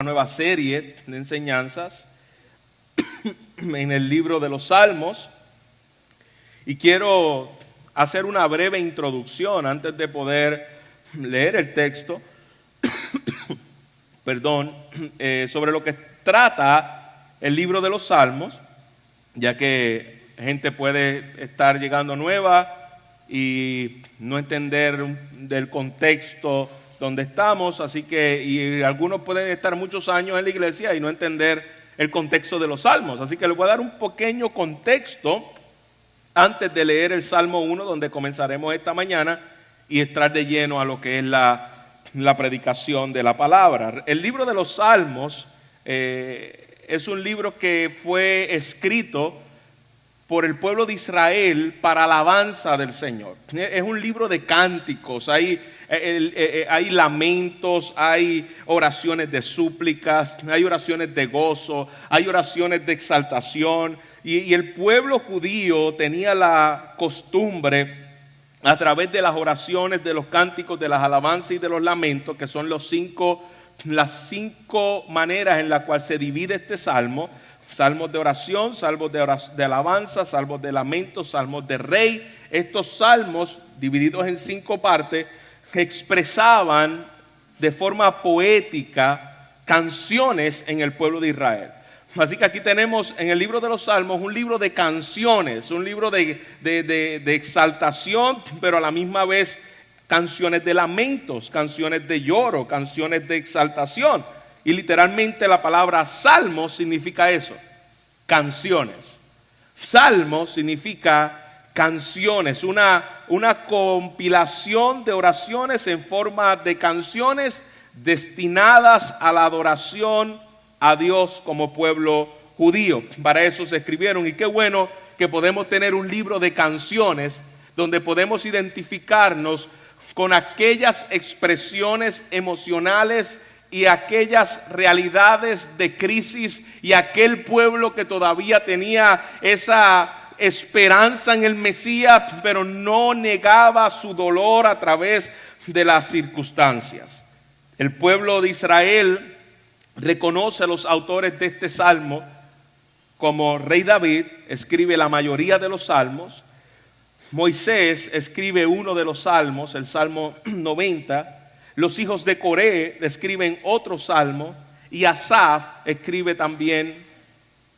Nueva serie de enseñanzas en el libro de los Salmos, y quiero hacer una breve introducción antes de poder leer el texto sobre lo que trata el libro de los Salmos, ya que gente puede estar llegando nueva y no entender del contexto donde estamos, así que y algunos pueden estar muchos años en la iglesia y no entender el contexto de los salmos. Así que les voy a dar un pequeño contexto antes de leer el Salmo 1, donde comenzaremos esta mañana y entrar de lleno a lo que es la predicación de la palabra. El libro de los Salmos es un libro que fue escrito por el pueblo de Israel para alabanza del Señor. Es un libro de cánticos, hay lamentos, hay oraciones de súplicas, hay oraciones de gozo, hay oraciones de exaltación. Y el pueblo judío tenía la costumbre, a través de las oraciones, de los cánticos, de las alabanzas y de los lamentos, que son las cinco maneras en las cuales se divide este salmo: salmos de oración, salmos de alabanza, salmos de lamento, salmos de rey. Estos salmos, divididos en 5 partes, expresaban de forma poética canciones en el pueblo de Israel. Así que aquí tenemos en el libro de los Salmos un libro de canciones, un libro de exaltación, pero a la misma vez canciones de lamentos, canciones de lloro, canciones de exaltación. Y literalmente la palabra salmo significa eso, canciones. Salmo significa canciones, una compilación de oraciones en forma de canciones destinadas a la adoración a Dios como pueblo judío. Para eso se escribieron, y qué bueno que podemos tener un libro de canciones donde podemos identificarnos con aquellas expresiones emocionales y aquellas realidades de crisis, y aquel pueblo que todavía tenía esa esperanza en el Mesías, pero no negaba su dolor a través de las circunstancias. El pueblo de Israel reconoce a los autores de este salmo, como rey David escribe la mayoría de los salmos. Moisés escribe uno de los salmos, el Salmo 90. Los hijos de Coré escriben otro salmo, y Asaf escribe también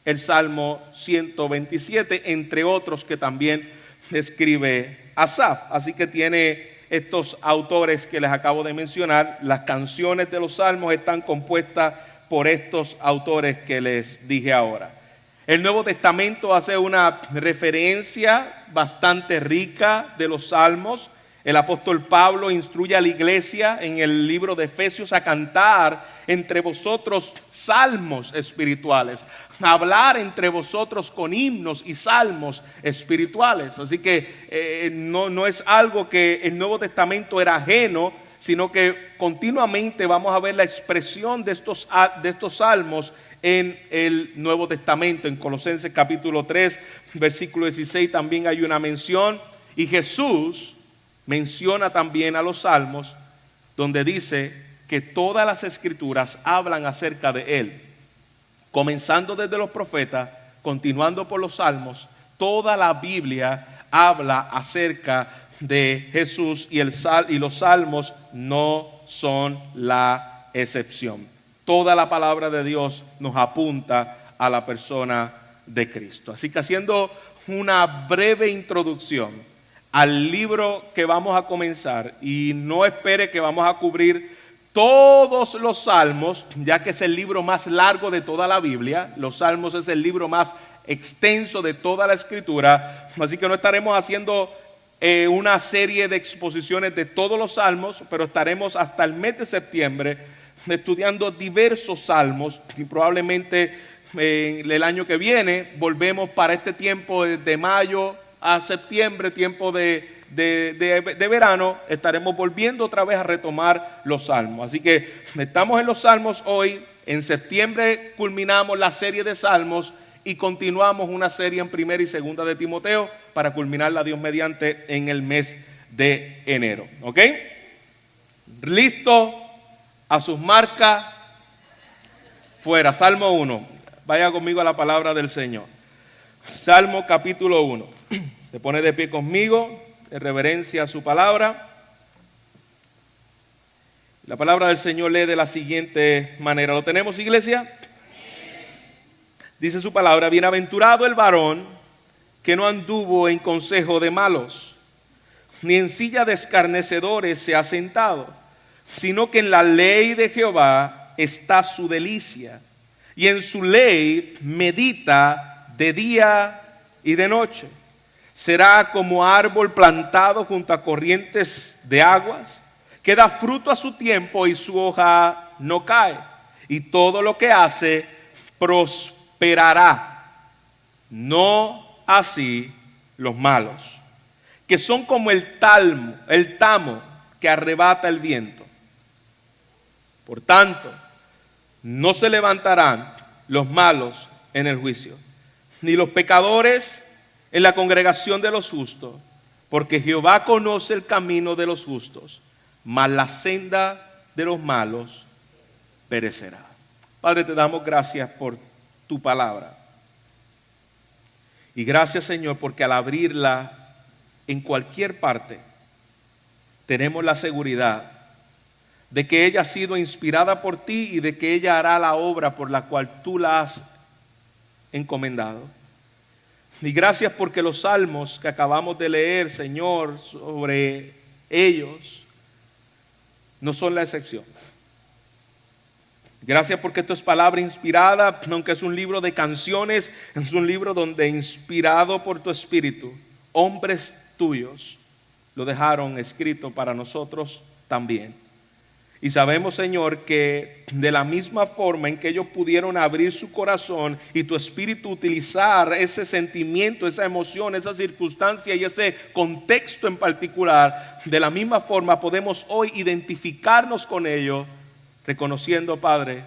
el Salmo 127, entre otros que también escribe Asaf. Así que tiene estos autores que les acabo de mencionar. Las canciones de los salmos están compuestas por estos autores que les dije ahora. El Nuevo Testamento hace una referencia bastante rica de los salmos. El apóstol Pablo instruye a la iglesia en el libro de Efesios a cantar entre vosotros salmos espirituales, a hablar entre vosotros con himnos y salmos espirituales. Así que no es algo que el Nuevo Testamento era ajeno, sino que continuamente vamos a ver la expresión de estos salmos en el Nuevo Testamento. En Colosenses capítulo 3, versículo 16 también hay una mención, y Jesús menciona también a los salmos, donde dice que todas las escrituras hablan acerca de él, comenzando desde los profetas, continuando por los salmos. Toda la Biblia habla acerca de Jesús, y los salmos no son la excepción. Toda la palabra de Dios nos apunta a la persona de Cristo. Así que, haciendo una breve introducción al libro que vamos a comenzar, y no espere que vamos a cubrir todos los salmos, ya que es el libro más largo de toda la Biblia. Los salmos es el libro más extenso de toda la escritura, así que no estaremos haciendo una serie de exposiciones de todos los salmos, pero estaremos hasta el mes de septiembre estudiando diversos salmos, y probablemente el año que viene volvemos para este tiempo de mayo a septiembre, tiempo de verano, estaremos volviendo otra vez a retomar los salmos. Así que estamos en los salmos hoy. En septiembre culminamos la serie de salmos y continuamos una serie en 1 y 2 de Timoteo para culminarla, Dios mediante, en el mes de enero. ¿Ok? ¿Listo? A sus marcas. Fuera. Salmo 1. Vaya conmigo a la palabra del Señor. Salmo capítulo 1. Se pone de pie conmigo, en reverencia a su palabra. La palabra del Señor lee de la siguiente manera. ¿Lo tenemos, iglesia? Dice su palabra: bienaventurado el varón que no anduvo en consejo de malos, ni en silla de escarnecedores se ha sentado, sino que en la ley de Jehová está su delicia, y en su ley medita de día y de noche. Será como árbol plantado junto a corrientes de aguas, que da fruto a su tiempo y su hoja no cae, y todo lo que hace prosperará. No así los malos, que son como el tamo que arrebata el viento. Por tanto, no se levantarán los malos en el juicio, ni los pecadores en la congregación de los justos, porque Jehová conoce el camino de los justos, mas la senda de los malos perecerá. Padre, te damos gracias por tu palabra. Y gracias, Señor, porque al abrirla en cualquier parte, tenemos la seguridad de que ella ha sido inspirada por ti y de que ella hará la obra por la cual tú la has encomendado. Y gracias porque los salmos que acabamos de leer, Señor, sobre ellos, no son la excepción. Gracias porque esto es palabra inspirada, aunque es un libro de canciones, es un libro donde, inspirado por tu Espíritu, hombres tuyos lo dejaron escrito para nosotros también. Y sabemos, Señor, que de la misma forma en que ellos pudieron abrir su corazón y tu Espíritu utilizar ese sentimiento, esa emoción, esa circunstancia y ese contexto en particular, de la misma forma podemos hoy identificarnos con ellos, reconociendo, Padre,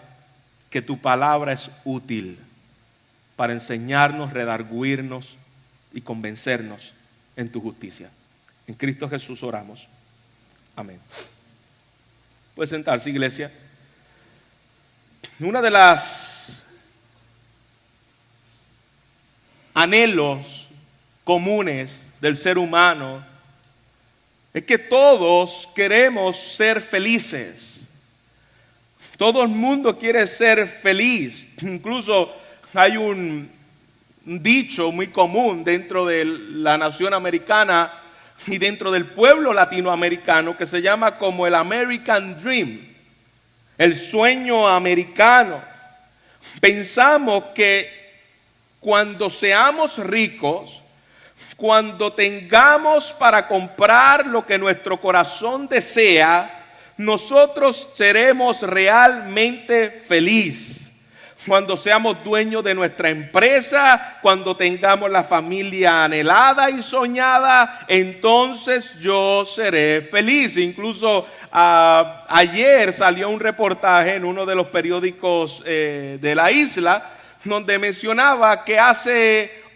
que tu palabra es útil para enseñarnos, redarguirnos y convencernos en tu justicia. En Cristo Jesús oramos. Amén. Puede sentarse, iglesia. Una de las anhelos comunes del ser humano es que todos queremos ser felices. Todo el mundo quiere ser feliz. Incluso hay un dicho muy común dentro de la nación americana y dentro del pueblo latinoamericano que se llama como el American Dream, el sueño americano. Pensamos que cuando seamos ricos, cuando tengamos para comprar lo que nuestro corazón desea, nosotros seremos realmente felices. Cuando seamos dueños de nuestra empresa, cuando tengamos la familia anhelada y soñada, entonces yo seré feliz. Incluso ayer salió un reportaje en uno de los periódicos de la isla, donde mencionaba que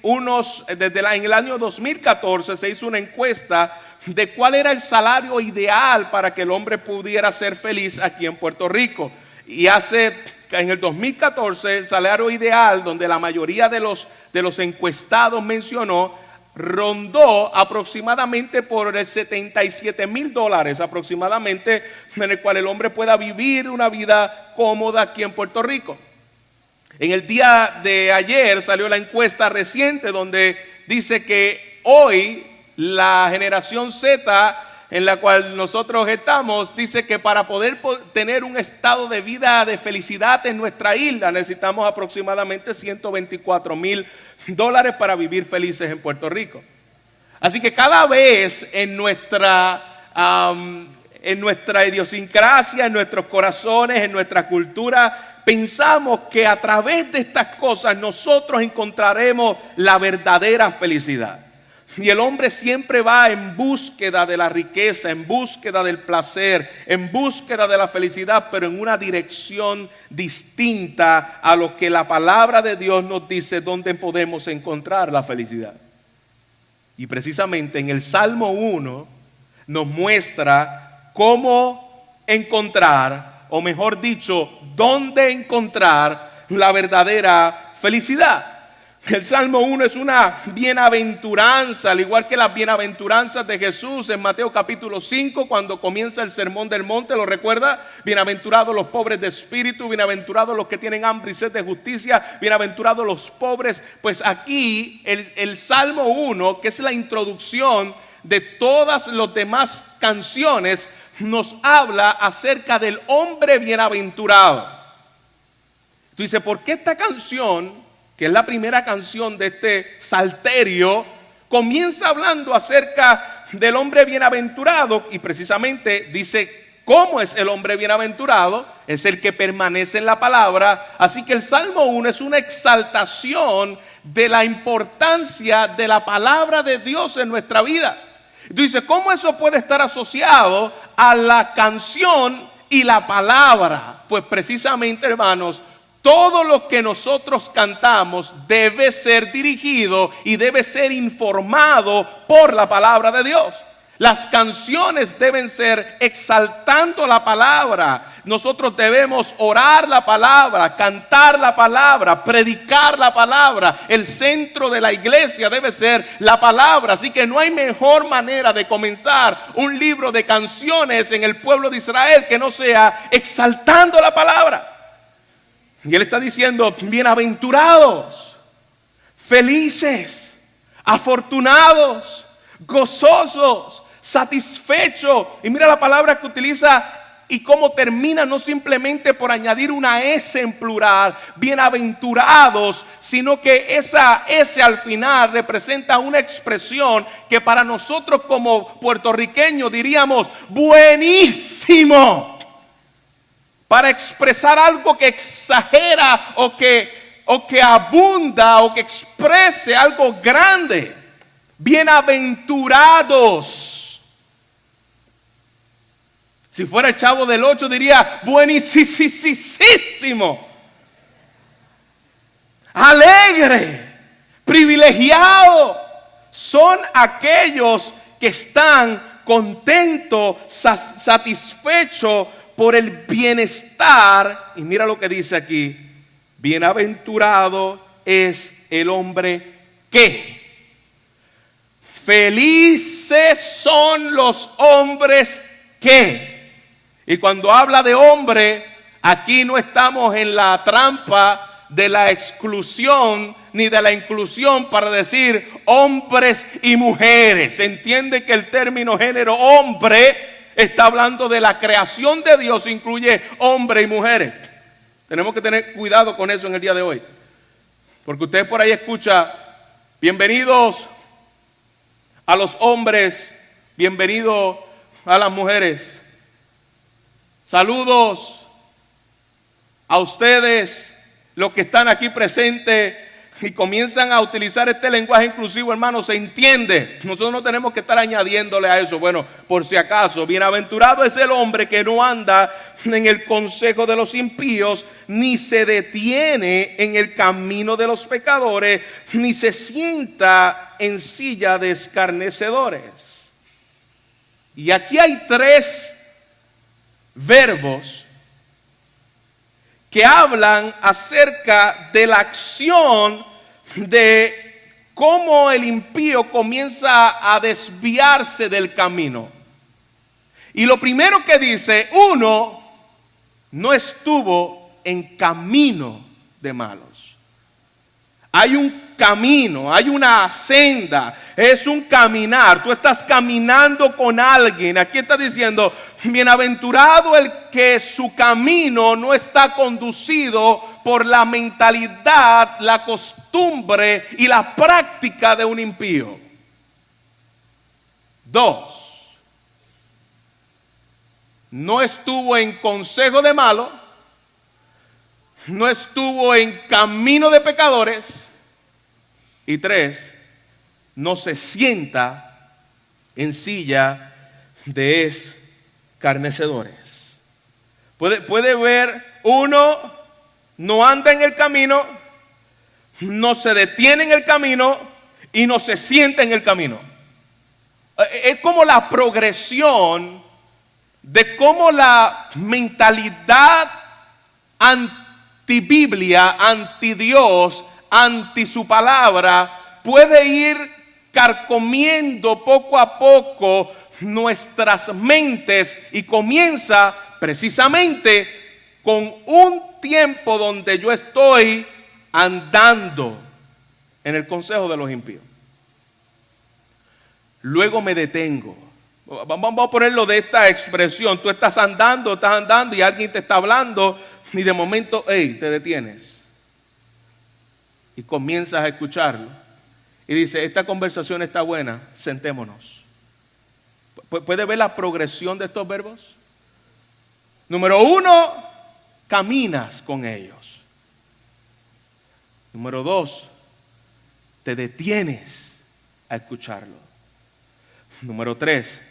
en el año 2014 se hizo una encuesta de cuál era el salario ideal para que el hombre pudiera ser feliz aquí en Puerto Rico. Y en el 2014 el salario ideal, donde la mayoría de los encuestados mencionó, rondó aproximadamente por $77,000 aproximadamente, en el cual el hombre pueda vivir una vida cómoda aquí en Puerto Rico. En el día de ayer salió la encuesta reciente donde dice que hoy la generación Z, en la cual nosotros estamos, dice que para poder tener un estado de vida de felicidad en nuestra isla necesitamos aproximadamente $124,000 para vivir felices en Puerto Rico. Así que cada vez en nuestra idiosincrasia, en nuestros corazones, en nuestra cultura, pensamos que a través de estas cosas nosotros encontraremos la verdadera felicidad. Y el hombre siempre va en búsqueda de la riqueza, en búsqueda del placer, en búsqueda de la felicidad, pero en una dirección distinta a lo que la palabra de Dios nos dice dónde podemos encontrar la felicidad. Y precisamente en el Salmo 1 nos muestra cómo encontrar, o mejor dicho, dónde encontrar la verdadera felicidad. El Salmo 1 es una bienaventuranza, al igual que las bienaventuranzas de Jesús en Mateo capítulo 5, cuando comienza el sermón del monte, ¿lo recuerda? Bienaventurados los pobres de espíritu, bienaventurados los que tienen hambre y sed de justicia, bienaventurados los pobres. Pues aquí el Salmo 1, que es la introducción de todas las demás canciones, nos habla acerca del hombre bienaventurado. Tú dices, ¿por qué esta canción, que es la primera canción de este salterio, comienza hablando acerca del hombre bienaventurado? Y precisamente dice cómo es el hombre bienaventurado: es el que permanece en la palabra. Así que el Salmo 1 es una exaltación de la importancia de la palabra de Dios en nuestra vida. Tú dices, ¿cómo eso puede estar asociado a la canción y la palabra? Pues precisamente, hermanos, todo lo que nosotros cantamos debe ser dirigido y debe ser informado por la palabra de Dios. Las canciones deben ser exaltando la palabra. Nosotros debemos orar la palabra, cantar la palabra, predicar la palabra. El centro de la iglesia debe ser la palabra. Así que no hay mejor manera de comenzar un libro de canciones en el pueblo de Israel que no sea exaltando la palabra. Y él está diciendo, bienaventurados, felices, afortunados, gozosos, satisfechos. Y mira la palabra que utiliza y cómo termina, no simplemente por añadir una S en plural, bienaventurados, sino que esa S al final representa una expresión que para nosotros como puertorriqueños diríamos buenísimo, para expresar algo que exagera o que abunda o que exprese algo grande. Bienaventurados. Si fuera el Chavo del 8 diría buenísimo, alegre, privilegiado. Son aquellos que están contentos, satisfechos por el bienestar. Y mira lo que dice aquí: bienaventurado es el hombre que. Felices son los hombres que. Y cuando habla de hombre, aquí no estamos en la trampa de la exclusión ni de la inclusión para decir hombres y mujeres. Se entiende que el término género hombre está hablando de la creación de Dios, incluye hombres y mujeres. Tenemos que tener cuidado con eso en el día de hoy, porque usted por ahí escucha, bienvenidos a los hombres, bienvenidos a las mujeres, saludos a ustedes los que están aquí presentes, y comienzan a utilizar este lenguaje inclusivo. Hermano, se entiende. Nosotros no tenemos que estar añadiéndole a eso. Bueno, por si acaso, bienaventurado es el hombre que no anda en el consejo de los impíos, ni se detiene en el camino de los pecadores, ni se sienta en silla de escarnecedores. Y aquí hay 3 verbos que hablan acerca de la acción de cómo el impío comienza a desviarse del camino. Y lo primero que dice, uno no estuvo en camino de malos. Hay un camino, hay una senda, es un caminar. Tú estás caminando con alguien. Aquí está diciendo, bienaventurado el que su camino no está conducido por la mentalidad, la costumbre y la práctica de un impío. 2, no estuvo en consejo de malo, no estuvo en camino de pecadores. Y 3, no se sienta en silla de escarnecedores. Puede ver, uno no anda en el camino, no se detiene en el camino y no se sienta en el camino. Es como la progresión de cómo la mentalidad anti-Biblia, anti-Dios, anti su palabra, puede ir carcomiendo poco a poco nuestras mentes y comienza precisamente con un tiempo donde yo estoy andando en el consejo de los impíos. Luego me detengo. Vamos a ponerlo de esta expresión. Tú estás andando y alguien te está hablando y de momento, te detienes. Y comienzas a escucharlo. Y dice, esta conversación está buena, sentémonos. ¿Puede ver la progresión de estos verbos? Número 1, caminas con ellos. Número 2, te detienes a escucharlo. Número 3,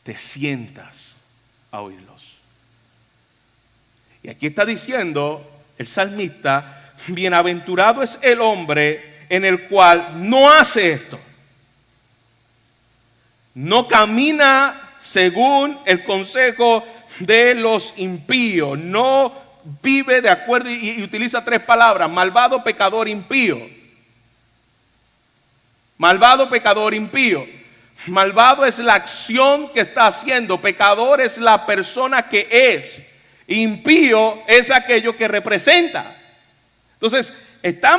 te sientas a oírlos. Y aquí está diciendo el salmista, bienaventurado es el hombre en el cual no hace esto. No camina según el consejo de los impíos. No vive de acuerdo y utiliza 3 palabras: malvado, pecador, impío. Malvado, pecador, impío. Malvado es la acción que está haciendo. Pecador es la persona que es. Impío es aquello que representa. Entonces, está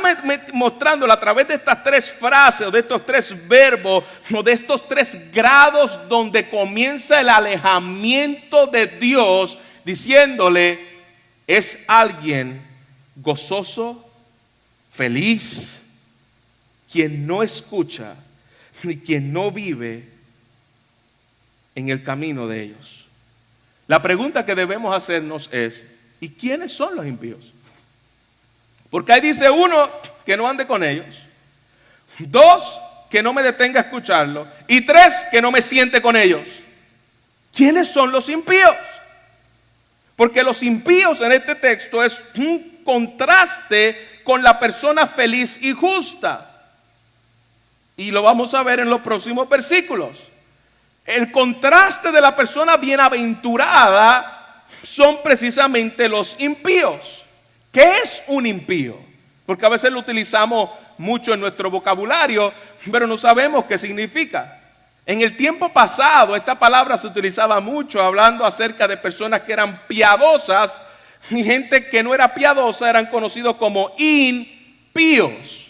mostrándole a través de estas 3 frases, o de estos 3 verbos, o de estos 3 grados donde comienza el alejamiento de Dios, diciéndole, es alguien gozoso, feliz, quien no escucha, ni quien no vive en el camino de ellos. La pregunta que debemos hacernos es, ¿y quiénes son los impíos? Porque ahí dice 1, que no ande con ellos. 2, que no me detenga a escucharlo. Y 3, que no me siente con ellos. ¿Quiénes son los impíos? Porque los impíos en este texto es un contraste con la persona feliz y justa. Y lo vamos a ver en los próximos versículos. El contraste de la persona bienaventurada son precisamente los impíos. ¿Qué es un impío? Porque a veces lo utilizamos mucho en nuestro vocabulario, pero no sabemos qué significa. En el tiempo pasado esta palabra se utilizaba mucho hablando acerca de personas que eran piadosas, y gente que no era piadosa eran conocidos como impíos.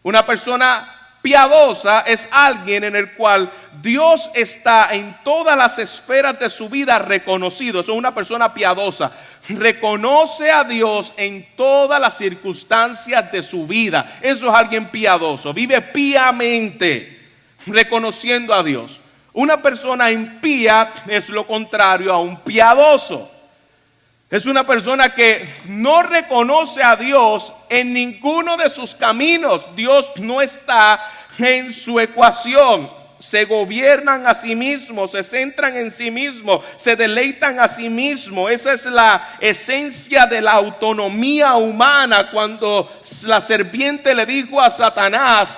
Una persona piadosa es alguien en el cual Dios está en todas las esferas de su vida reconocido. Eso es una persona piadosa. Reconoce a Dios en todas las circunstancias de su vida. Eso es alguien piadoso. Vive piamente, reconociendo a Dios. Una persona impía es lo contrario a un piadoso. Es una persona que no reconoce a Dios en ninguno de sus caminos. Dios no está en su ecuación. Se gobiernan a sí mismos, se centran en sí mismos, se deleitan a sí mismos. Esa es la esencia de la autonomía humana. Cuando la serpiente le dijo a Satanás,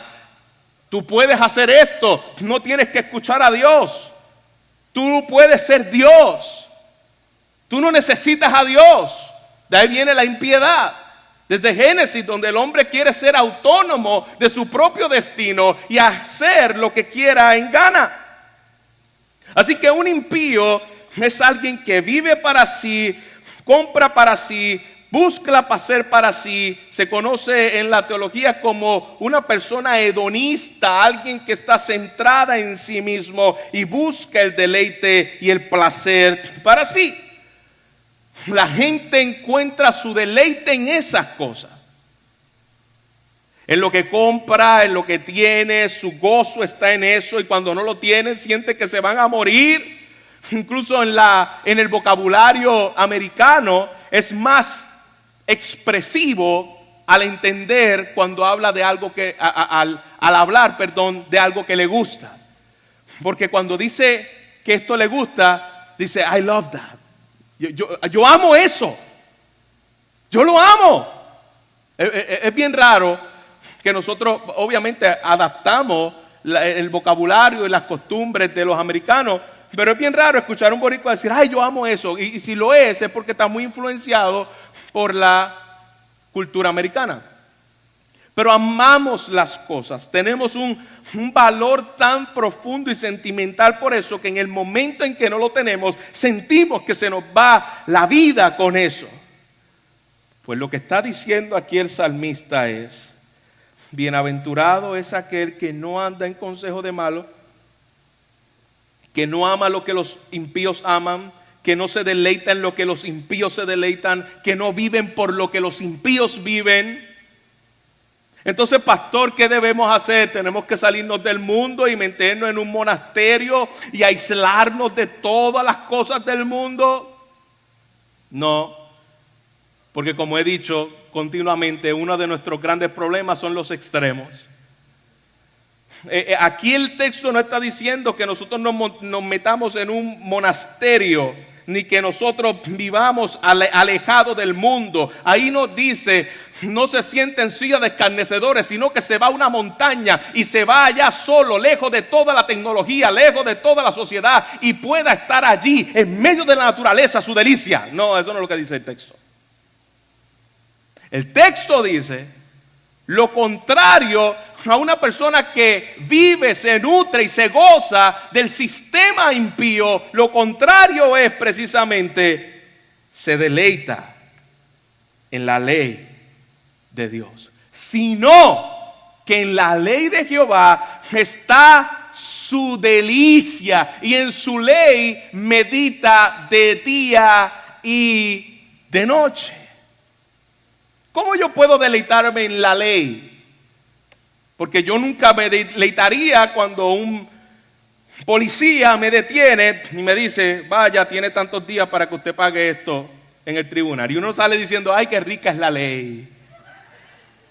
tú puedes hacer esto, no tienes que escuchar a Dios. Tú puedes ser Dios. Tú no necesitas a Dios. De ahí viene la impiedad. Desde Génesis, donde el hombre quiere ser autónomo de su propio destino y hacer lo que quiera en gana. Así que un impío es alguien que vive para sí, compra para sí, busca placer para sí. Se conoce en la teología como una persona hedonista, alguien que está centrada en sí mismo y busca el deleite y el placer para sí. La gente encuentra su deleite en esas cosas. En lo que compra, en lo que tiene, su gozo está en eso. Y cuando no lo tienen, siente que se van a morir. Incluso en el vocabulario americano es más expresivo al entender cuando habla de algo que, al hablar, de algo que le gusta. Porque cuando dice que esto le gusta, dice, I love that. Yo amo eso. Yo lo amo. Es bien raro que nosotros obviamente adaptamos el vocabulario y las costumbres de los americanos, pero es bien raro escuchar a un boricua decir, ay, yo amo eso. Y si lo es porque está muy influenciado por la cultura americana. Pero amamos las cosas, tenemos un valor tan profundo y sentimental por eso, que en el momento en que no lo tenemos, sentimos que se nos va la vida con eso. Pues lo que está diciendo aquí el salmista es: bienaventurado es aquel que no anda en consejo de malos, que no ama lo que los impíos aman, que no se deleita en lo que los impíos se deleitan, que no viven por lo que los impíos viven. Entonces, pastor, ¿qué debemos hacer? ¿Tenemos que salirnos del mundo y meternos en un monasterio y aislarnos de todas las cosas del mundo? No, porque como he dicho continuamente, uno de nuestros grandes problemas son los extremos. Aquí el texto no está diciendo que nosotros nos metamos en un monasterio, ni que nosotros vivamos alejados del mundo. Ahí nos dice: no se siente en silla de escarnecedores, sino que se va a una montaña y se va allá solo, lejos de toda la tecnología, lejos de toda la sociedad, y pueda estar allí en medio de la naturaleza, su delicia. No, eso no es lo que dice el texto. El texto dice lo contrario a una persona que vive, se nutre y se goza del sistema impío. Lo contrario es precisamente: se deleita en la ley de Dios, sino que en la ley de Jehová está su delicia, y en su ley medita de día y de noche. ¿Cómo yo puedo deleitarme en la ley? Porque yo nunca me deleitaría cuando un policía me detiene y me dice: vaya, tiene tantos días para que usted pague esto en el tribunal. Y uno sale diciendo: ay, qué rica es la ley.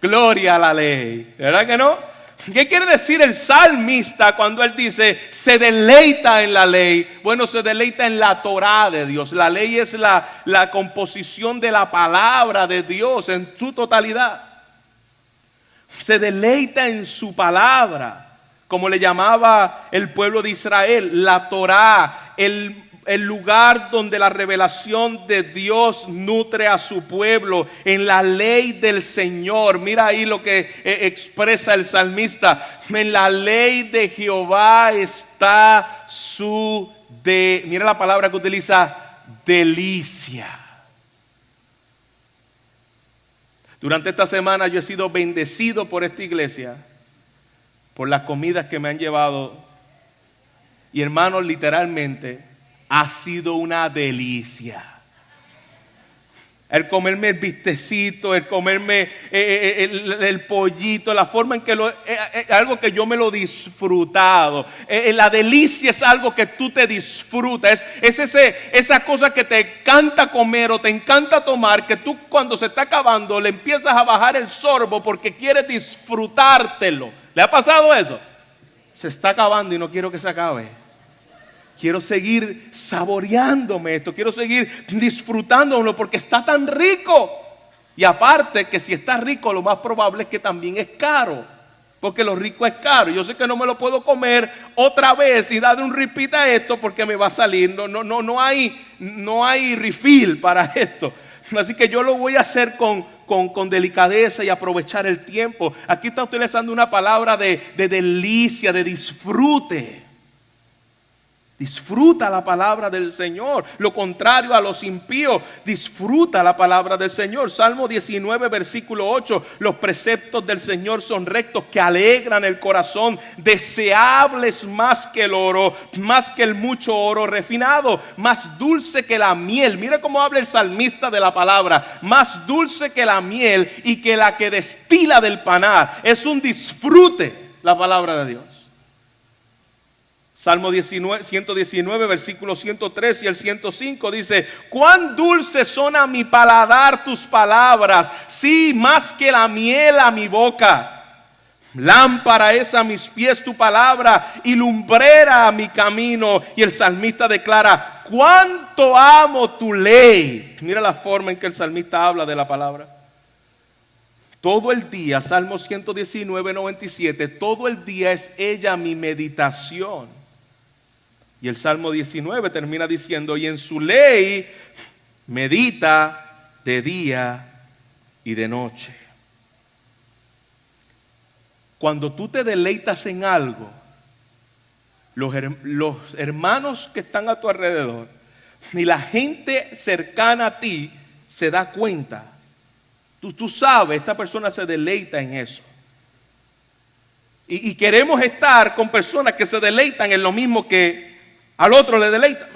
Gloria a la ley. ¿Verdad que no? ¿Qué quiere decir el salmista cuando él dice se deleita en la ley? Bueno, se deleita en la Torá de Dios. La ley es la composición de la palabra de Dios en su totalidad. Se deleita en su palabra, como le llamaba el pueblo de Israel, la Torá, el lugar donde la revelación de Dios nutre a su pueblo, en la ley del Señor. Mira ahí lo que expresa el salmista: en la ley de Jehová está mira la palabra que utiliza: delicia. Durante esta semana yo he sido bendecido por esta iglesia, por las comidas que me han llevado. Y hermanos, literalmente ha sido una delicia. El comerme el bistecito, el comerme el pollito, la forma en que algo que yo me lo he disfrutado. La delicia es algo que tú te disfrutas. Es esa cosa que te encanta comer o te encanta tomar, que tú cuando se está acabando le empiezas a bajar el sorbo porque quieres disfrutártelo. ¿Le ha pasado eso? Se está acabando y no quiero que se acabe. Quiero seguir saboreándome esto, quiero seguir disfrutándolo porque está tan rico. Y aparte que si está rico, lo más probable es que también es caro, porque lo rico es caro. Yo sé que no me lo puedo comer otra vez y darle un repeat a esto porque me va a salir. No hay refill para esto. Así que yo lo voy a hacer con delicadeza y aprovechar el tiempo. Aquí está utilizando una palabra de delicia, de disfrute. Disfruta la palabra del Señor. Lo contrario a los impíos, disfruta la palabra del Señor. Salmo 19, versículo 8. Los preceptos del Señor son rectos, que alegran el corazón. Deseables más que el oro, más que el mucho oro refinado, más dulce que la miel. Mira cómo habla el salmista de la palabra. Más dulce que la miel y que la que destila del panar. Es un disfrute la palabra de Dios. Salmo 119, versículos 103 y el 105 dice: cuán dulces son a mi paladar tus palabras, sí, más que la miel a mi boca. Lámpara es a mis pies tu palabra y lumbrera a mi camino. Y el salmista declara: cuánto amo tu ley. Mira la forma en que el salmista habla de la palabra. Todo el día, Salmo 119, 97, todo el día es ella mi meditación. Y el Salmo 19 termina diciendo: y en su ley medita de día y de noche. Cuando tú te deleitas en algo, los hermanos que están a tu alrededor ni la gente cercana a ti se da cuenta. Tú sabes, esta persona se deleita en eso. Y queremos estar con personas que se deleitan en lo mismo que al otro le deleita.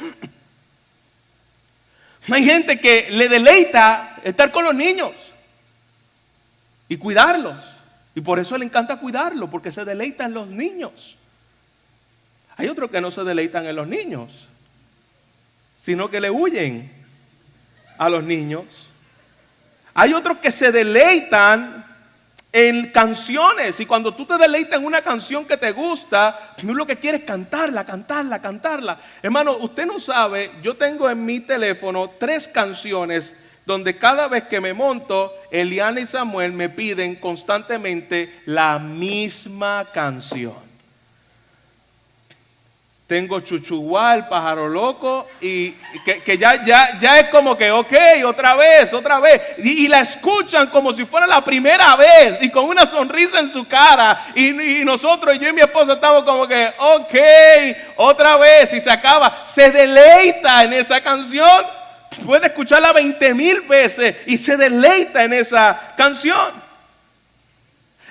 Hay gente que le deleita estar con los niños y cuidarlos. Y por eso le encanta cuidarlos, porque se deleita en los niños. Hay otros que no se deleitan en los niños, sino que le huyen a los niños. Hay otros que se deleitan en canciones, y cuando tú te deleitas en una canción que te gusta, tú lo que quieres es cantarla. Hermano, usted no sabe, yo tengo en mi teléfono 3 canciones donde cada vez que me monto, Eliana y Samuel me piden constantemente la misma canción. Tengo Chuchuá, el pájaro loco, y que ya es como que, ok, otra vez. Y la escuchan como si fuera la primera vez, y con una sonrisa en su cara. Y nosotros, yo y mi esposa, estamos como que, ok, otra vez, y se acaba. Se deleita en esa canción. Puede escucharla 20,000 veces y se deleita en esa canción.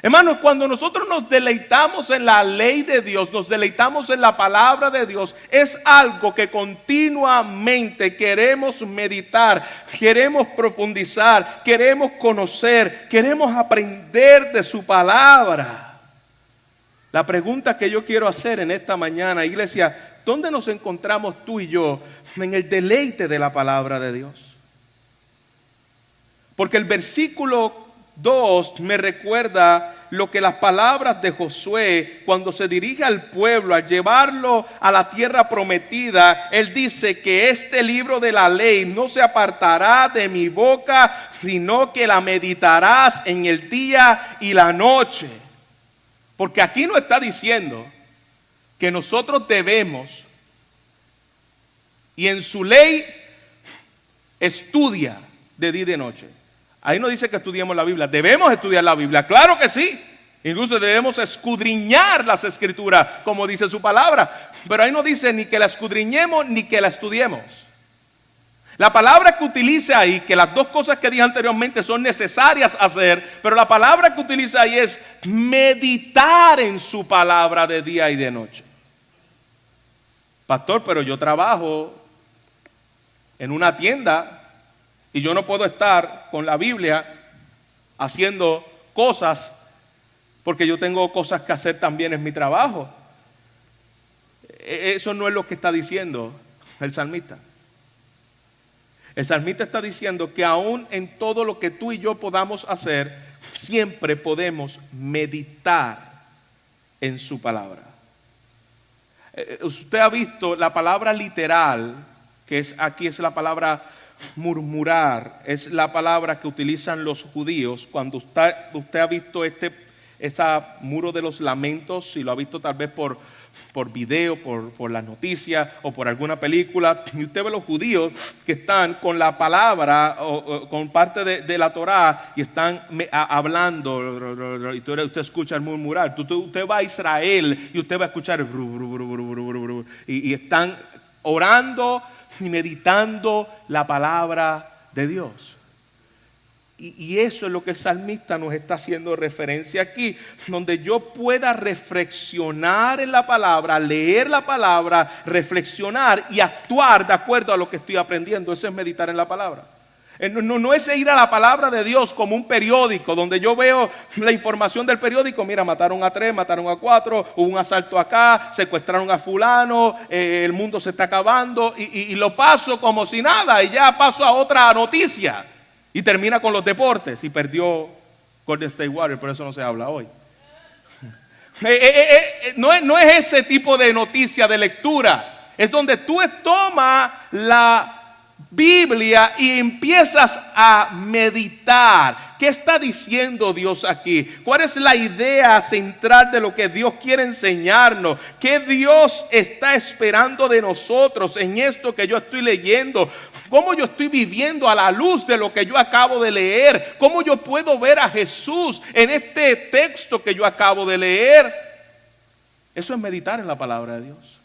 Hermanos, cuando nosotros nos deleitamos en la ley de Dios, nos deleitamos en la palabra de Dios, es algo que continuamente queremos meditar, queremos profundizar, queremos conocer, queremos aprender de su palabra. La pregunta que yo quiero hacer en esta mañana, iglesia, ¿dónde nos encontramos tú y yo en el deleite de la palabra de Dios? Porque el versículo 2 me recuerda lo que las palabras de Josué, cuando se dirige al pueblo, al llevarlo a la tierra prometida, él dice que este libro de la ley no se apartará de mi boca, sino que la meditarás en el día y la noche. Porque aquí no está diciendo que nosotros debemos, y en su ley estudia de día y de noche. Ahí no dice que estudiemos la Biblia. Debemos estudiar la Biblia, claro que sí. Incluso debemos escudriñar las escrituras, como dice su palabra. Pero ahí no dice ni que la escudriñemos ni que la estudiemos. La palabra que utiliza ahí, que las dos cosas que dije anteriormente son necesarias hacer, pero la palabra que utiliza ahí es meditar en su palabra de día y de noche. Pastor, pero yo trabajo en una tienda y yo no puedo estar con la Biblia haciendo cosas porque yo tengo cosas que hacer también en mi trabajo. Eso no es lo que está diciendo el salmista. El salmista está diciendo que aún en todo lo que tú y yo podamos hacer, siempre podemos meditar en su palabra. Usted ha visto la palabra literal, que es aquí es la palabra murmurar, es la palabra que utilizan los judíos cuando usted ha visto ese muro de los lamentos, si lo ha visto tal vez por video, por las noticias o por alguna película, y usted ve los judíos que están con la palabra o con parte de la Torá y están hablando, y usted escucha el murmurar. Usted va a Israel y usted va a escuchar y están orando y meditando la palabra de Dios. Y eso es lo que el salmista nos está haciendo referencia aquí, donde yo pueda reflexionar en la palabra, leer la palabra, reflexionar y actuar de acuerdo a lo que estoy aprendiendo. Eso es meditar en la palabra. No es ir a la palabra de Dios como un periódico, donde yo veo la información del periódico. Mira, mataron a 3, mataron a 4, hubo un asalto acá, secuestraron a fulano, el mundo se está acabando, y lo paso como si nada, y ya paso a otra noticia. Y termina con los deportes. Y perdió Golden State Warriors, por eso no se habla hoy. No es ese tipo de noticia de lectura. Es donde tú tomas la Biblia y empiezas a meditar. ¿Qué está diciendo Dios aquí? ¿Cuál es la idea central de lo que Dios quiere enseñarnos? ¿Qué Dios está esperando de nosotros en esto que yo estoy leyendo? ¿Cómo yo estoy viviendo a la luz de lo que yo acabo de leer? ¿Cómo yo puedo ver a Jesús en este texto que yo acabo de leer? Eso es meditar en la palabra de Dios.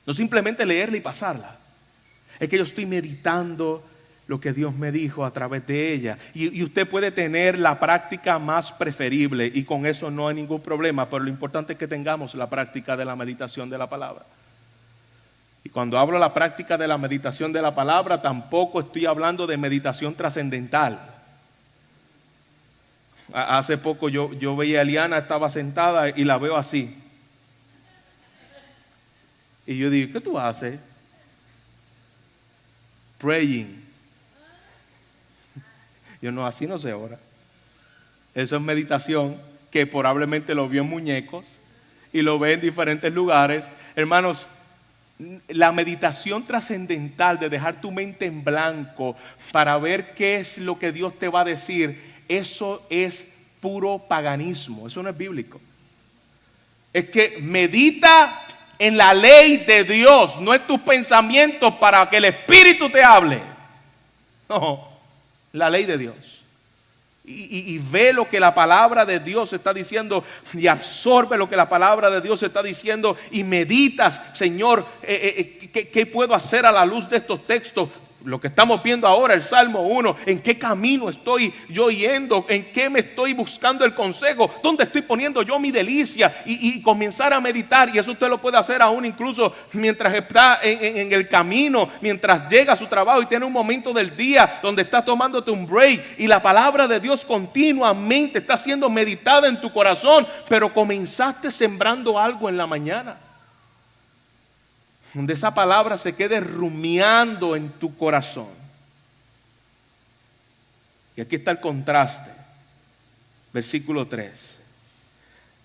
No simplemente leerla y pasarla. Es que yo estoy meditando lo que Dios me dijo a través de ella. Y usted puede tener la práctica más preferible y con eso no hay ningún problema, pero lo importante es que tengamos la práctica de la meditación de la palabra. Y cuando hablo de la práctica de la meditación de la palabra, tampoco estoy hablando de meditación trascendental. Hace poco yo veía a Eliana, estaba sentada y la veo así. Y yo digo, ¿qué tú haces? Praying. Yo no, así no se ora. Eso es meditación que probablemente lo vio en muñecos y lo ve en diferentes lugares. Hermanos, la meditación trascendental de dejar tu mente en blanco para ver qué es lo que Dios te va a decir, eso es puro paganismo, eso no es bíblico. Es que medita en la ley de Dios, no en tus pensamientos para que el Espíritu te hable. No, la ley de Dios. Y ve lo que la palabra de Dios está diciendo y absorbe lo que la palabra de Dios está diciendo y meditas, Señor, ¿qué puedo hacer a la luz de estos textos? Lo que estamos viendo ahora, el Salmo 1, ¿en qué camino estoy yo yendo? ¿En qué me estoy buscando el consejo? ¿Dónde estoy poniendo yo mi delicia? Y comenzar a meditar, y eso usted lo puede hacer aún incluso mientras está en el camino, mientras llega a su trabajo y tiene un momento del día donde está tomándote un break y la palabra de Dios continuamente está siendo meditada en tu corazón, pero comenzaste sembrando algo en la mañana. Donde esa palabra se quede rumiando en tu corazón. Y aquí está el contraste. Versículo 3.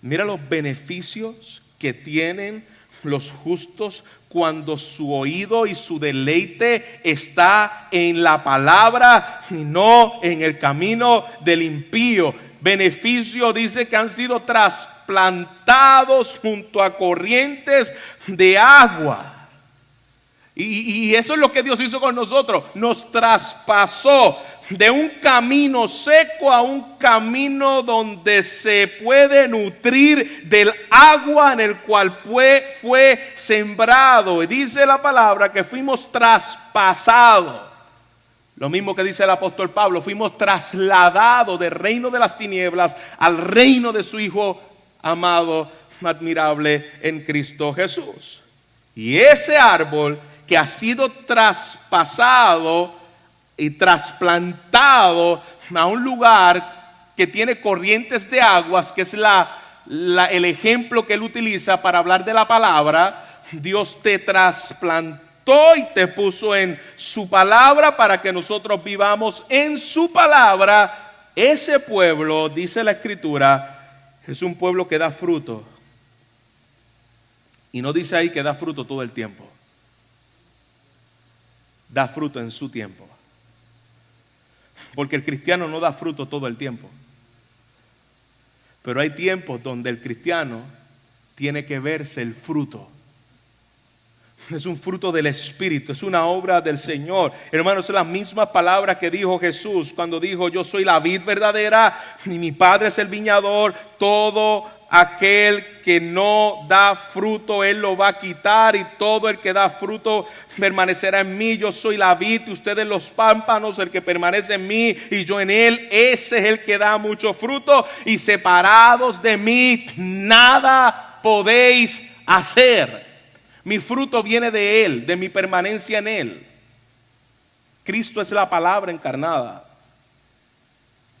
Mira los beneficios que tienen los justos cuando su oído y su deleite está en la palabra y no en el camino del impío. Beneficio dice que han sido trasplantados junto a corrientes de agua. Y eso es lo que Dios hizo con nosotros. Nos traspasó de un camino seco a un camino donde se puede nutrir del agua en el cual fue sembrado. Y dice la palabra que fuimos traspasados. Lo mismo que dice el apóstol Pablo, fuimos trasladados del reino de las tinieblas al reino de su Hijo amado, admirable en Cristo Jesús. Y ese árbol que ha sido traspasado y trasplantado a un lugar que tiene corrientes de aguas, que es el ejemplo que él utiliza para hablar de la palabra. Dios te trasplantó y te puso en su palabra para que nosotros vivamos en su palabra. Ese pueblo, dice la Escritura, es un pueblo que da fruto. Y no dice ahí que da fruto todo el tiempo. Da fruto en su tiempo. Porque el cristiano no da fruto todo el tiempo. Pero hay tiempos donde el cristiano tiene que verse el fruto. Es un fruto del Espíritu, es una obra del Señor. Hermanos, es la misma palabra que dijo Jesús cuando dijo: yo soy la vid verdadera y mi Padre es el viñador. Todo aquel que no da fruto, Él lo va a quitar, y todo el que da fruto permanecerá en mí. Yo soy la vid y ustedes los pámpanos. El que permanece en mí y yo en él, ese es el que da mucho fruto. Y separados de mí, nada podéis hacer. Mi fruto viene de Él, de mi permanencia en Él. Cristo es la palabra encarnada.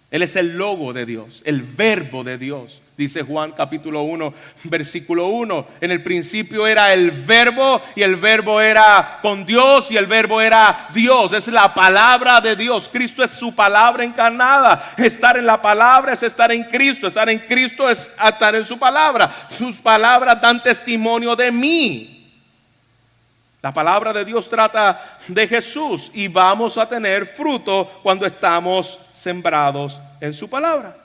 Él es el logo de Dios, el verbo de Dios. Dice Juan capítulo 1, versículo 1. En el principio era el verbo, y el verbo era con Dios, y el verbo era Dios. Es la palabra de Dios. Cristo es su palabra encarnada. Estar en la palabra es estar en Cristo. Estar en Cristo es estar en su palabra. Sus palabras dan testimonio de mí. La palabra de Dios trata de Jesús, y vamos a tener fruto cuando estamos sembrados en su palabra.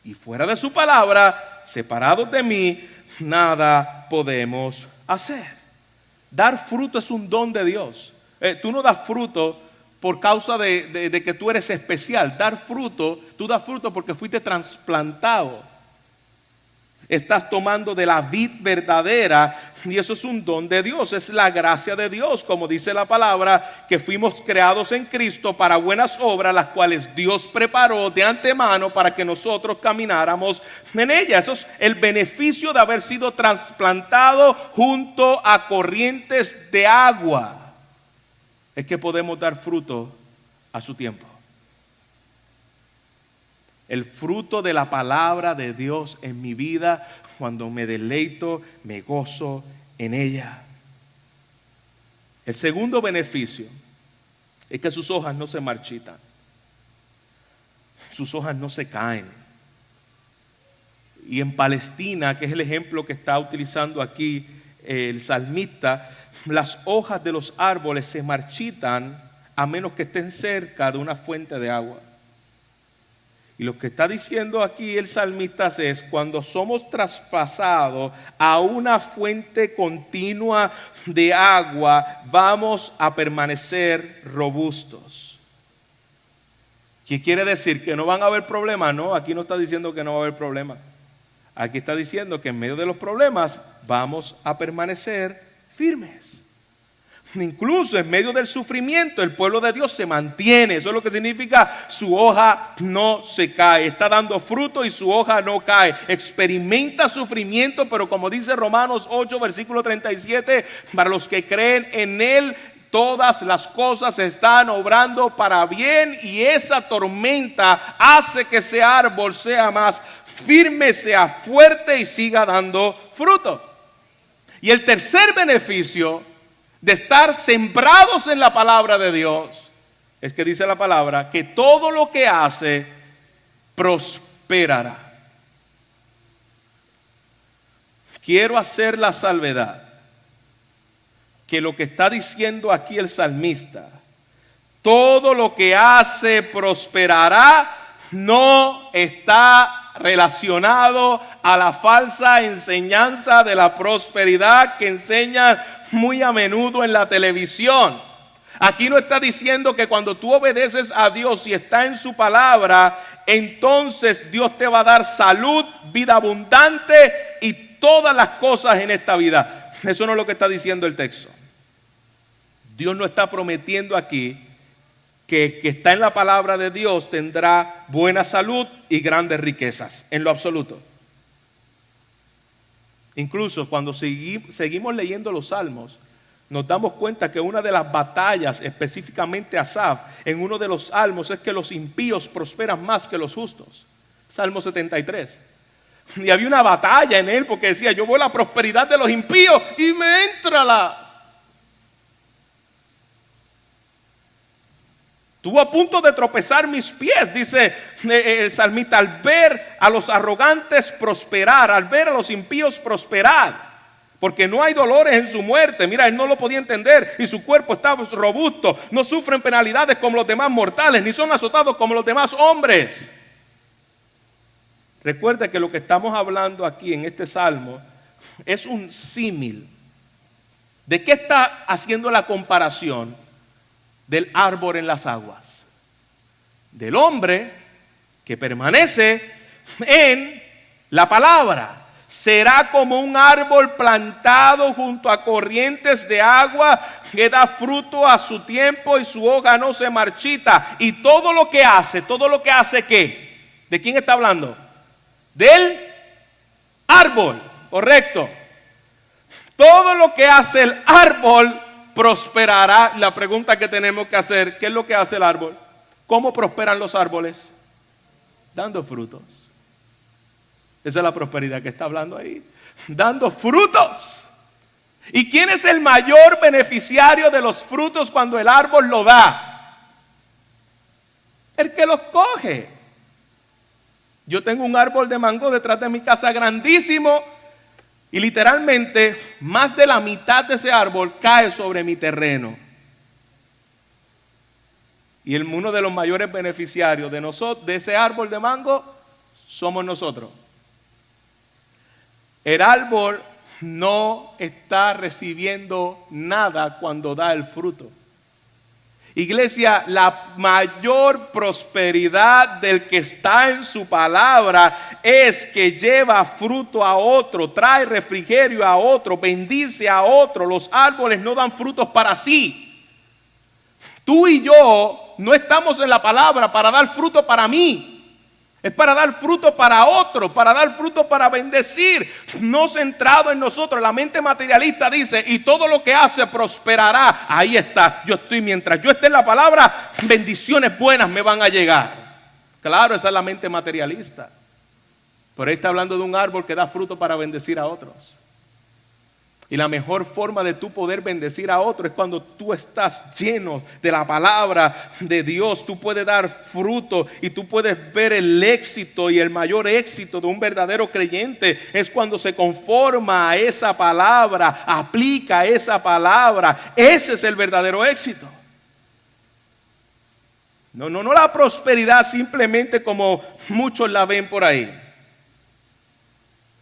Y fuera de su palabra, separados de mí, nada podemos hacer. Dar fruto es un don de Dios. Tú no das fruto por causa de que tú eres especial. Tú das fruto porque fuiste trasplantado. Estás tomando de la vid verdadera y eso es un don de Dios, es la gracia de Dios, como dice la palabra, que fuimos creados en Cristo para buenas obras, las cuales Dios preparó de antemano para que nosotros camináramos en ellas. Eso es el beneficio de haber sido trasplantado junto a corrientes de agua, es que podemos dar fruto a su tiempo. El fruto de la palabra de Dios en mi vida, cuando me deleito, me gozo en ella. El segundo beneficio es que sus hojas no se marchitan. Sus hojas no se caen. Y en Palestina, que es el ejemplo que está utilizando aquí el salmista, las hojas de los árboles se marchitan a menos que estén cerca de una fuente de agua. Y lo que está diciendo aquí el salmista es: cuando somos traspasados a una fuente continua de agua, vamos a permanecer robustos. ¿Qué quiere decir? ¿Que no van a haber problemas? No, aquí no está diciendo que no va a haber problemas. Aquí está diciendo que en medio de los problemas vamos a permanecer firmes. Incluso en medio del sufrimiento el pueblo de Dios se mantiene. Eso es lo que significa: su hoja no se cae, está dando fruto y su hoja no cae. Experimenta sufrimiento, pero como dice Romanos 8 versículo 37, para los que creen en Él todas las cosas están obrando para bien, y esa tormenta hace que ese árbol sea más firme, sea fuerte y siga dando fruto. Y el tercer beneficio de estar sembrados en la palabra de Dios es que dice la palabra que todo lo que hace prosperará. Quiero hacer la salvedad que lo que está diciendo aquí el salmista, todo lo que hace prosperará, no está relacionado a la falsa enseñanza de la prosperidad que enseñan muy a menudo en la televisión. Aquí no está diciendo que cuando tú obedeces a Dios y está en su palabra, entonces Dios te va a dar salud, vida abundante y todas las cosas en esta vida. Eso no es lo que está diciendo el texto. Dios no está prometiendo aquí que está en la palabra de Dios tendrá buena salud y grandes riquezas, en lo absoluto. Incluso cuando seguimos leyendo los salmos, nos damos cuenta que una de las batallas, específicamente Asaf, en uno de los salmos, es que los impíos prosperan más que los justos. Salmo 73. Y había una batalla en él porque decía: yo veo la prosperidad de los impíos y me entra la... Estuvo a punto de tropezar mis pies, dice el salmista, al ver a los arrogantes prosperar, al ver a los impíos prosperar, porque no hay dolores en su muerte. Mira, él no lo podía entender y su cuerpo estaba robusto. No sufren penalidades como los demás mortales, ni son azotados como los demás hombres. Recuerda que lo que estamos hablando aquí en este salmo es un símil. ¿De qué está haciendo la comparación? Del árbol en las aguas, del hombre que permanece en la palabra. Será como un árbol plantado junto a corrientes de agua, que da fruto a su tiempo y su hoja no se marchita. Y todo lo que hace, ¿qué? ¿De quién está hablando? Del árbol, correcto. Todo lo que hace el árbol prosperará. La pregunta que tenemos que hacer: ¿qué es lo que hace el árbol? ¿Cómo prosperan los árboles? Dando frutos. Esa es la prosperidad que está hablando ahí. Dando frutos. ¿Y quién es el mayor beneficiario de los frutos cuando el árbol lo da? El que los coge. Yo tengo un árbol de mango detrás de mi casa grandísimo. Y literalmente más de la mitad de ese árbol cae sobre mi terreno. Y uno de los mayores beneficiarios de ese árbol de mango somos nosotros. El árbol no está recibiendo nada cuando da el fruto. Iglesia, la mayor prosperidad del que está en su palabra es que lleva fruto a otro, trae refrigerio a otro, bendice a otro. Los árboles no dan frutos para sí. Tú y yo no estamos en la palabra para dar fruto para mí. Es para dar fruto para otro, para dar fruto para bendecir, no centrado en nosotros. La mente materialista dice, y todo lo que hace prosperará. Ahí está, yo estoy, mientras yo esté en la palabra, bendiciones buenas me van a llegar. Claro, esa es la mente materialista. Pero ahí está hablando de un árbol que da fruto para bendecir a otros. Y la mejor forma de tú poder bendecir a otro es cuando tú estás lleno de la palabra de Dios. Tú puedes dar fruto y tú puedes ver el éxito, y el mayor éxito de un verdadero creyente es cuando se conforma a esa palabra, aplica esa palabra. Ese es el verdadero éxito. No la prosperidad simplemente como muchos la ven por ahí.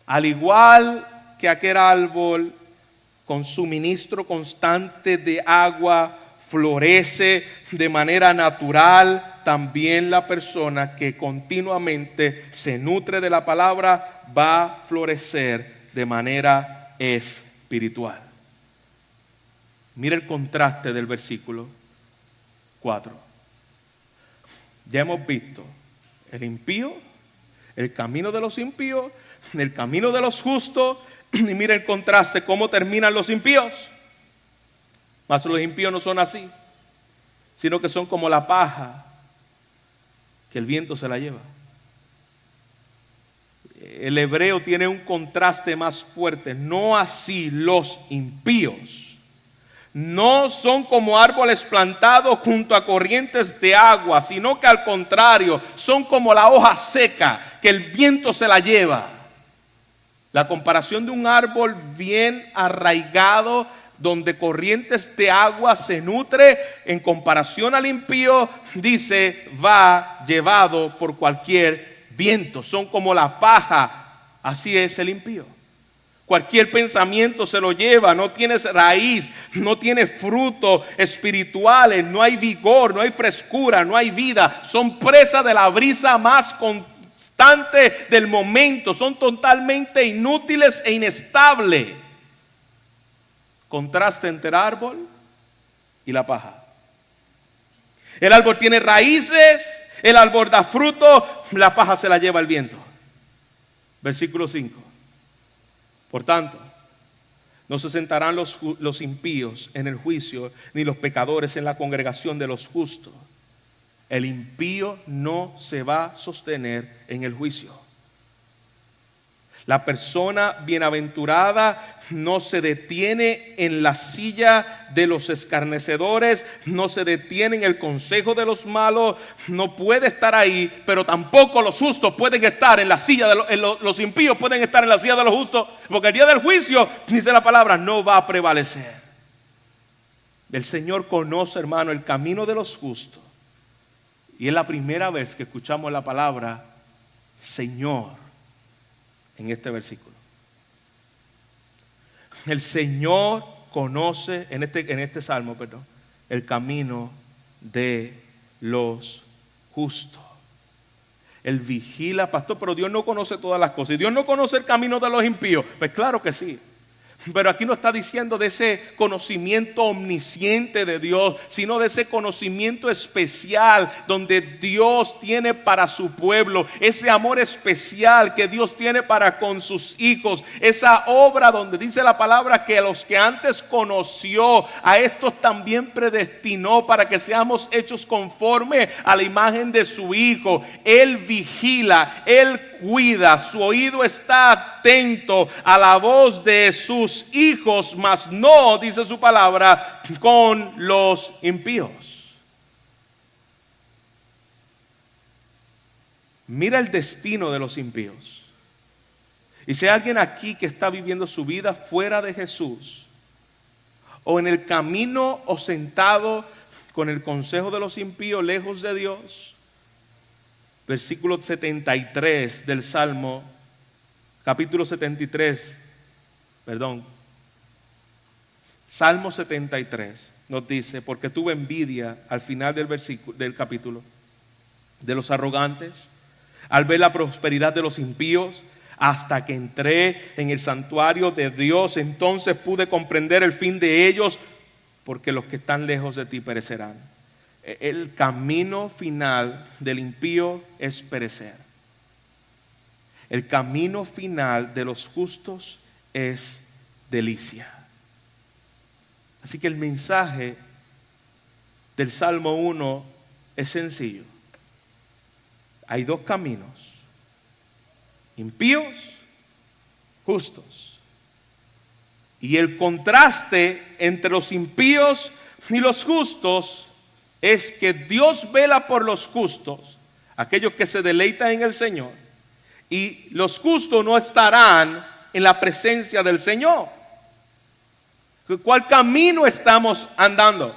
Al igual que aquel árbol con suministro constante de agua florece de manera natural, también la persona que continuamente se nutre de la palabra va a florecer de manera espiritual. Mira el contraste del versículo 4. Ya hemos visto el impío, el camino de los impíos, el camino de los justos. Y mira el contraste, cómo terminan los impíos. Mas los impíos no son así, sino que son como la paja que el viento se la lleva. El hebreo tiene un contraste más fuerte. No así los impíos. No son como árboles plantados junto a corrientes de agua, sino que al contrario, son como la hoja seca que el viento se la lleva. La comparación de un árbol bien arraigado, donde corrientes de agua se nutre, en comparación al impío, dice, va llevado por cualquier viento. Son como la paja, así es el impío. Cualquier pensamiento se lo lleva, no tiene raíz, no tiene frutos espirituales, no hay vigor, no hay frescura, no hay vida. Son presa de la brisa más constante del momento, son totalmente inútiles e inestables. Contraste entre el árbol y la paja. El árbol tiene raíces, el árbol da fruto, la paja se la lleva el viento. Versículo 5. Por tanto, no se sentarán los impíos en el juicio, ni los pecadores en la congregación de los justos. El impío no se va a sostener en el juicio. La persona bienaventurada no se detiene en la silla de los escarnecedores, no se detiene en el consejo de los malos, no puede estar ahí, pero tampoco los justos pueden estar en la silla de los impíos pueden estar en la silla de los justos, porque el día del juicio, dice la palabra, no va a prevalecer. El Señor conoce, hermano, el camino de los justos. Y es la primera vez que escuchamos la palabra Señor en este versículo. El Señor conoce en este salmo, el camino de los justos. Él vigila, pastor, pero Dios no conoce todas las cosas. ¿Y Dios no conoce el camino de los impíos? Pues claro que sí. Pero aquí no está diciendo de ese conocimiento omnisciente de Dios, sino de ese conocimiento especial donde Dios tiene para su pueblo, ese amor especial que Dios tiene para con sus hijos, esa obra donde dice la palabra que a los que antes conoció, a estos también predestinó para que seamos hechos conforme a la imagen de su Hijo. Él vigila, Él cuida, su oído está atento a la voz de sus hijos, mas no, dice su palabra, con los impíos. Mira el destino de los impíos. Y si hay alguien aquí que está viviendo su vida fuera de Jesús, o en el camino o sentado con el consejo de los impíos lejos de Dios, versículo 73 del Salmo, capítulo 73, Salmo 73. nos dice, porque tuve envidia al final del capítulo de los arrogantes, al ver la prosperidad de los impíos, hasta que entré en el santuario de Dios, entonces pude comprender el fin de ellos, porque los que están lejos de ti perecerán. El camino final del impío es perecer. El camino final de los justos es delicia. Así que el mensaje del Salmo 1 es sencillo. Hay dos caminos: impíos, justos. Y el contraste entre los impíos y los justos es que Dios vela por los justos, aquellos que se deleitan en el Señor, y los justos no estarán en la presencia del Señor. ¿Cuál camino estamos andando?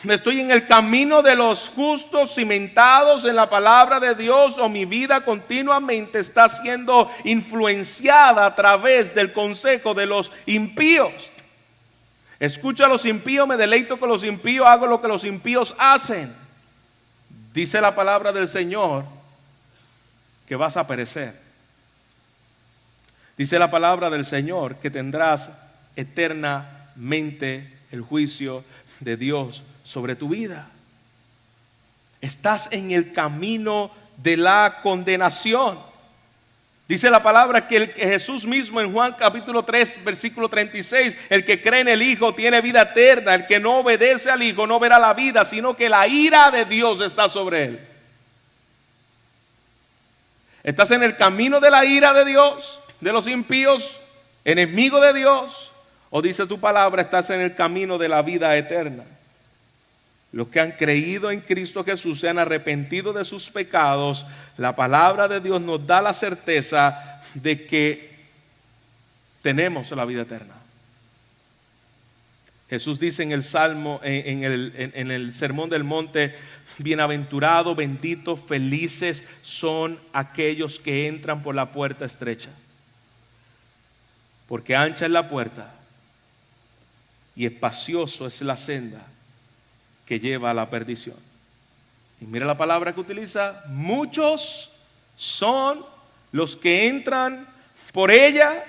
¿Estoy en el camino de los justos cimentados en la palabra de Dios, o mi vida continuamente está siendo influenciada a través del consejo de los impíos? Escucho a los impíos, me deleito con los impíos, hago lo que los impíos hacen. Dice la palabra del Señor que vas a perecer. Dice la palabra del Señor que tendrás eternamente el juicio de Dios sobre tu vida. Estás en el camino de la condenación. Dice la palabra que Jesús mismo en Juan capítulo 3 versículo 36, el que cree en el Hijo tiene vida eterna, el que no obedece al Hijo no verá la vida, sino que la ira de Dios está sobre él. ¿Estás en el camino de la ira de Dios, de los impíos, enemigo de Dios? ¿O dice tu palabra, estás en el camino de la vida eterna? Los que han creído en Cristo Jesús, se han arrepentido de sus pecados, la palabra de Dios nos da la certeza de que tenemos la vida eterna. Jesús dice en el Salmo, en el Sermón del Monte, bienaventurados, benditos, felices son aquellos que entran por la puerta estrecha, porque ancha es la puerta y espacioso es la senda que lleva a la perdición. Y mira la palabra que utiliza: muchos son los que entran por ella.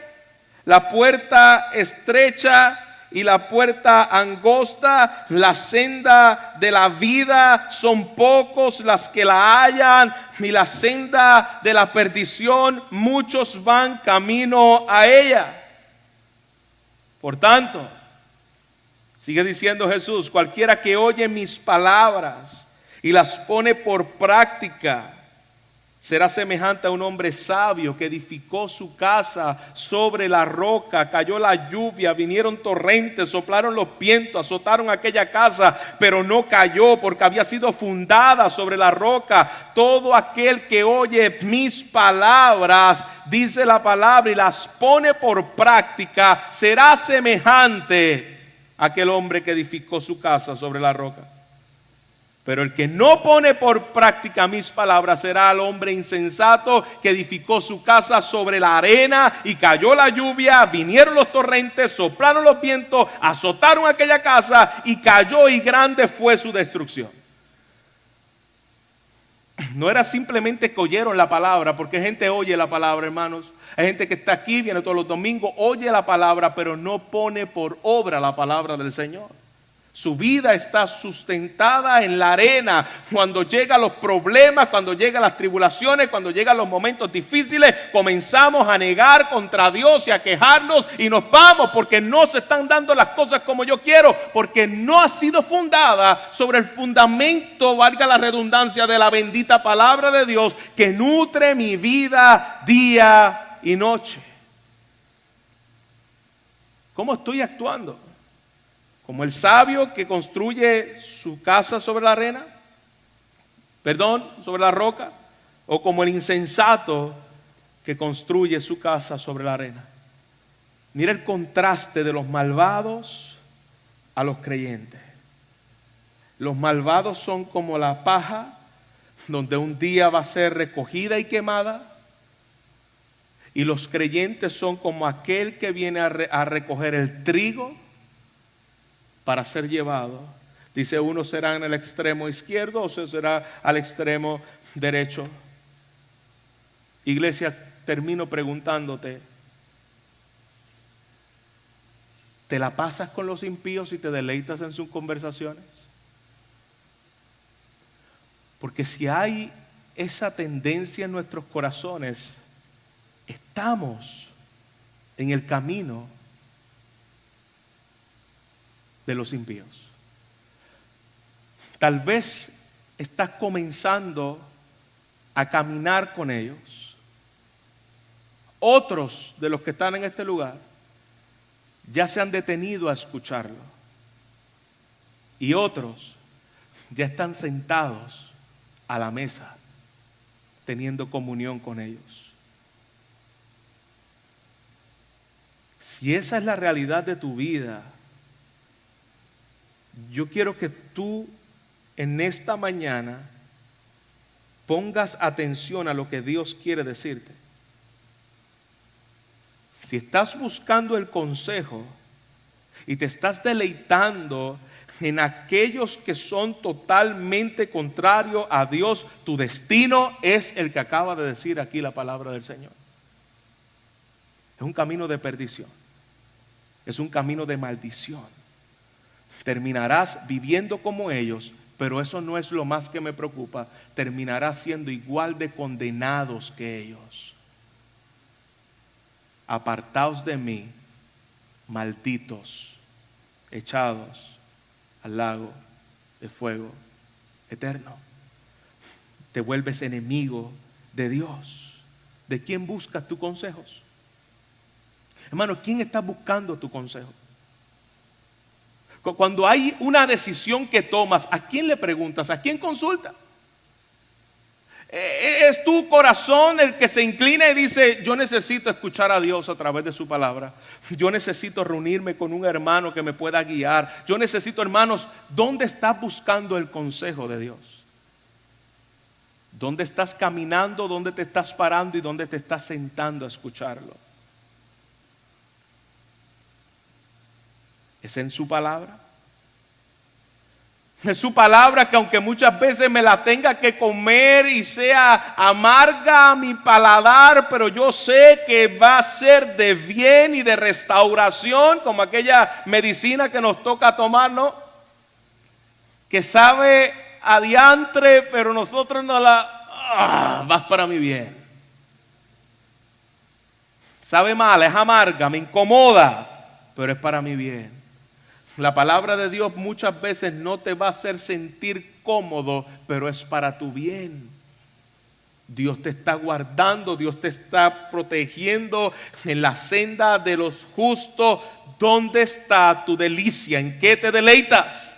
La puerta estrecha y la puerta angosta, la senda de la vida, son pocos las que la hallan, y la senda de la perdición, muchos van camino a ella. Por tanto, sigue diciendo Jesús, cualquiera que oye mis palabras y las pone por práctica será semejante a un hombre sabio que edificó su casa sobre la roca. Cayó la lluvia, vinieron torrentes, soplaron los vientos, azotaron aquella casa, pero no cayó porque había sido fundada sobre la roca. Todo aquel que oye mis palabras, dice la palabra, y las pone por práctica, será semejante a aquel hombre que edificó su casa sobre la roca. Pero el que no pone por práctica mis palabras será el hombre insensato que edificó su casa sobre la arena, y cayó la lluvia, vinieron los torrentes, soplaron los vientos, azotaron aquella casa y cayó, y grande fue su destrucción. No era simplemente que oyeron la palabra, porque gente oye la palabra, hermanos. Hay gente que está aquí, viene todos los domingos, oye la palabra, pero no pone por obra la palabra del Señor. Su vida está sustentada en la arena. Cuando llegan los problemas, cuando llegan las tribulaciones, cuando llegan los momentos difíciles, comenzamos a negar contra Dios y a quejarnos, y nos vamos porque no se están dando las cosas como yo quiero, porque no ha sido fundada sobre el fundamento, valga la redundancia, de la bendita palabra de Dios que nutre mi vida día y noche. ¿Cómo estoy actuando? ¿Como el sabio que construye su casa sobre la arena? Sobre la roca. ¿O como el insensato que construye su casa sobre la arena? Mira el contraste de los malvados a los creyentes. Los malvados son como la paja, donde un día va a ser recogida y quemada. Y los creyentes son como aquel que viene a recoger el trigo para ser llevado. Dice, uno será en el extremo izquierdo, otro será al extremo derecho. Iglesia, termino preguntándote, ¿te la pasas con los impíos y te deleitas en sus conversaciones? Porque si hay esa tendencia en nuestros corazones, estamos en el camino de los impíos. Tal vez estás comenzando a caminar con ellos. Otros de los que están en este lugar ya se han detenido a escucharlo. Y otros ya están sentados a la mesa, teniendo comunión con ellos. Si esa es la realidad de tu vida, yo quiero que tú en esta mañana pongas atención a lo que Dios quiere decirte. Si estás buscando el consejo y te estás deleitando en aquellos que son totalmente contrarios a Dios, tu destino es el que acaba de decir aquí la palabra del Señor. Es un camino de perdición, es un camino de maldición. Terminarás viviendo como ellos, pero eso no es lo más que me preocupa. Terminarás siendo igual de condenados que ellos. Apartaos de mí, malditos, echados al lago de fuego eterno. Te vuelves enemigo de Dios. ¿De quién buscas tus consejos? Hermano, ¿quién está buscando tu consejo? Cuando hay una decisión que tomas, ¿a quién le preguntas? ¿A quién consultas? ¿Es tu corazón el que se inclina y dice, yo necesito escuchar a Dios a través de su palabra? Yo necesito reunirme con un hermano que me pueda guiar. Yo necesito, hermanos, ¿dónde estás buscando el consejo de Dios? ¿Dónde estás caminando? ¿Dónde te estás parando? ¿Y dónde te estás sentando a escucharlo? ¿Es en su palabra? Es su palabra que aunque muchas veces me la tenga que comer y sea amarga mi paladar, pero yo sé que va a ser de bien y de restauración, como aquella medicina que nos toca tomar, ¿no? Que sabe a diantre, pero nosotros no la... vas para mi bien. Sabe mal, es amarga, me incomoda, pero es para mi bien. La palabra de Dios muchas veces no te va a hacer sentir cómodo, pero es para tu bien. Dios te está guardando, Dios te está protegiendo en la senda de los justos. ¿Dónde está tu delicia? ¿En qué te deleitas?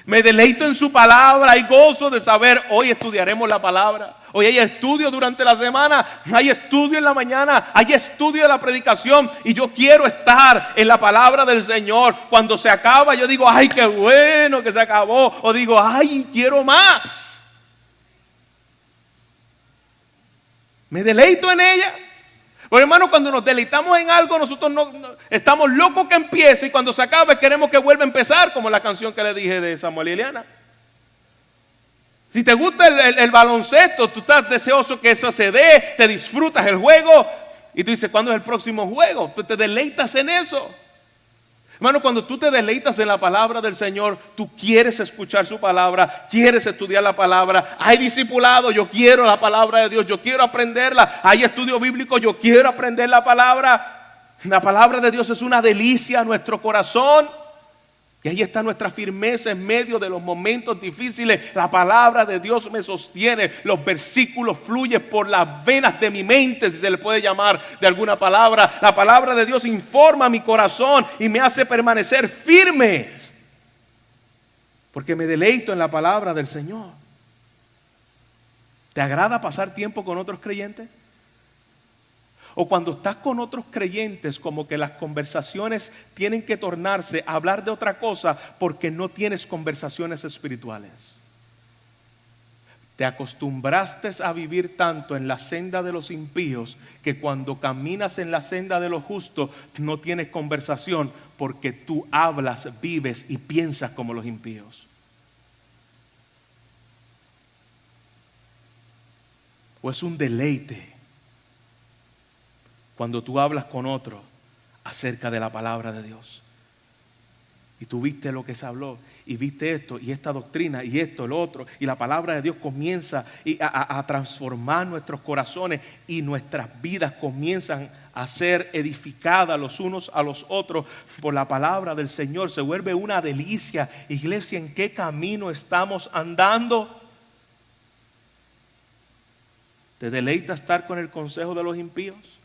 Me deleito en su palabra y gozo de saber, hoy estudiaremos la palabra. Hoy hay estudio durante la semana, hay estudio en la mañana, hay estudio de la predicación y yo quiero estar en la palabra del Señor. Cuando se acaba yo digo, ay, qué bueno que se acabó, o digo, ay, quiero más. Me deleito en ella. Pero hermano, cuando nos deleitamos en algo, nosotros no estamos locos que empiece y cuando se acabe queremos que vuelva a empezar, como la canción que le dije de Samuel y Eliana. Si te gusta el baloncesto, tú estás deseoso que eso se dé, te disfrutas el juego y tú dices, ¿cuándo es el próximo juego? Tú te deleitas en eso. Hermano, cuando tú te deleitas en la palabra del Señor, tú quieres escuchar su palabra, quieres estudiar la palabra. Hay discipulado, yo quiero la palabra de Dios, yo quiero aprenderla. Hay estudio bíblico, yo quiero aprender la palabra. La palabra de Dios es una delicia a nuestro corazón. Y ahí está nuestra firmeza en medio de los momentos difíciles. La palabra de Dios me sostiene. Los versículos fluyen por las venas de mi mente, si se le puede llamar de alguna palabra. La palabra de Dios informa mi corazón y me hace permanecer firme. Porque me deleito en la palabra del Señor. ¿Te agrada pasar tiempo con otros creyentes? O cuando estás con otros creyentes, como que las conversaciones tienen que tornarse a hablar de otra cosa porque no tienes conversaciones espirituales. te acostumbraste a vivir tanto en la senda de los impíos que cuando caminas en la senda de los justos no tienes conversación porque tú hablas, vives y piensas como los impíos. ¿O es un deleite cuando tú hablas con otro acerca de la palabra de Dios? Y tú viste lo que se habló, y viste esto, y esta doctrina, y esto, lo otro, y la palabra de Dios comienza a transformar nuestros corazones, y nuestras vidas comienzan a ser edificadas los unos a los otros por la palabra del Señor. Se vuelve una delicia. Iglesia, ¿en qué camino estamos andando? ¿Te deleita estar con el consejo de los impíos?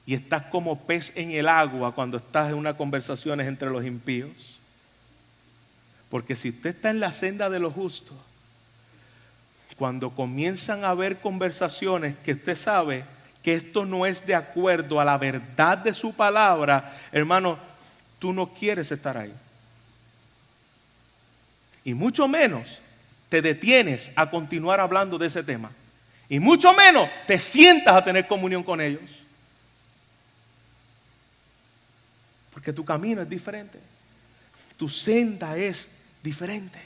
Y estás como pez en el agua cuando estás en unas conversaciones entre los impíos. Porque si usted está en la senda de los justos, cuando comienzan a haber conversaciones que usted sabe que esto no es de acuerdo a la verdad de su palabra, hermano, tú no quieres estar ahí. Y mucho menos te detienes a continuar hablando de ese tema. Y mucho menos te sientas a tener comunión con ellos. Porque tu camino es diferente. Tu senda es diferente.